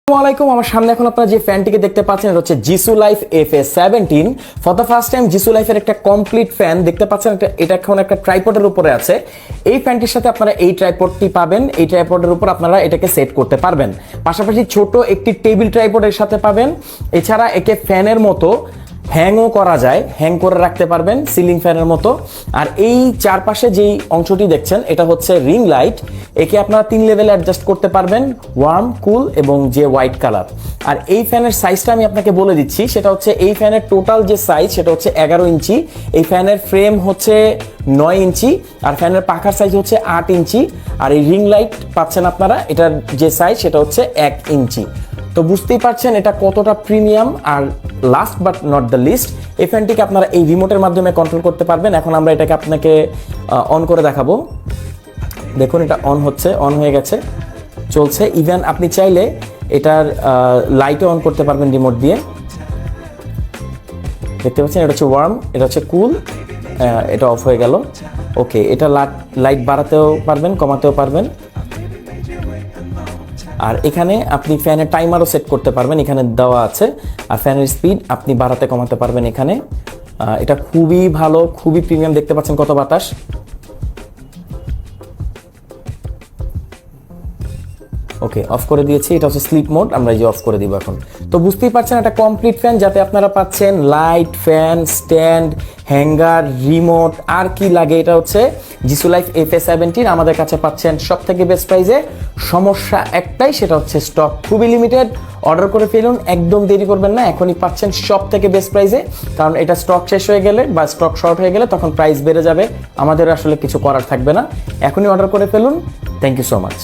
আসসালামাইকুম। আমার সামনে এখন আপনারা যে ফ্যানটিকে দেখতে পাচ্ছেন এটা হচ্ছে Jisu life FA17। For the first time Jisu লাইফের একটা কমপ্লিট ফ্যান দেখতে পাচ্ছেন। এটা এখন একটা ট্রাইপডের উপরে আছে। এই ফ্যানটির সাথে আপনারা এই ট্রাইপডটি পাবেন। এই ট্রাইপডের উপর আপনারা এটাকে সেট করতে পারবেন। পাশাপাশি ছোট একটি টেবিল ট্রাইপডের সাথে পাবেন। এছাড়া একে ফ্যানের মতো হ্যাংও করা যায়, হ্যাং করে রাখতে পারবেন সিলিং ফ্যানের মতো। আর এই চারপাশে যেই অংশটি দেখছেন এটা হচ্ছে রিং লাইট। একে আপনারা 3 লেভেলে অ্যাডজাস্ট করতে পারবেন, ওয়ার্ম, কুল এবং যে হোয়াইট কালার। আর এই ফ্যানের সাইজটা আমি আপনাকে বলে দিচ্ছি, সেটা হচ্ছে এই ফ্যানের টোটাল যে সাইজ সেটা হচ্ছে 11 ইঞ্চি। এই ফ্যানের ফ্রেম হচ্ছে 9 ইঞ্চি আর ফ্যানের পাখার সাইজ হচ্ছে 8 ইঞ্চি। আর এই রিং লাইট পাচ্ছেন আপনারা, এটার যে সাইজ সেটা হচ্ছে 1 ইঞ্চি। তো বুঝতেই পারছেন এটা কতটা প্রিমিয়াম। আর last but not the least, এই ফ্যানটিকে আপনারা এই রিমোটের মাধ্যমে কন্ট্রোল করতে পারবেন। এখন আমরা এটাকে আপনাকে অন করে দেখাবো। দেখুন এটা অন হচ্ছে, অন হয়ে গেছে, চলছে। ইভেন আপনি চাইলে এটার লাইটও অন করতে পারবেন রিমোট দিয়ে। দেখতে পাচ্ছেন এটা হচ্ছে ওয়ার্ম, এটা হচ্ছে কুল, এটা অফ হয়ে গেল। ওকে, এটা লাইট বাড়াতেও পারবেন, কমাতেও পারবেন। আর এখানে আপনি ফ্যানের টাইমারও সেট করতে পারবেন, এখানে দেওয়া আছে। আর ফ্যানের স্পিড আপনি বাড়াতে কমাতে পারবেন এখানে। এটা খুবই ভালো, খুবই প্রিমিয়াম। দেখতে পাচ্ছেন কত বাতাস। ওকে, অফ করে দিয়েছি। এটা হচ্ছে স্লিপ মোড, আমরা এই যে অফ করে দিব এখন। তো বুঝতেই পারছেন একটা কমপ্লিট ফ্যান, যাতে আপনারা পাচ্ছেন light, fan, stand, hanger, remote, আর কি লাগে। এটা হচ্ছে জিসু লাইফ FA17 আমাদের কাছে পাচ্ছেন সব থেকে বেস্ট প্রাইসে। সমস্যা একটাই, সেটা হচ্ছে স্টক খুবই লিমিটেড। অর্ডার করে ফেলুন, একদম দেরি করবেন না, এখনই পাচ্ছেন সব থেকে বেস্ট প্রাইসে। কারণ এটা স্টক শেষ হয়ে গেলে বা স্টক শর্ট হয়ে গেলে তখন প্রাইস বেড়ে যাবে, আমাদের আসলে কিছু করার থাকবে না। এখনই অর্ডার করে ফেলুন। Thank you so much.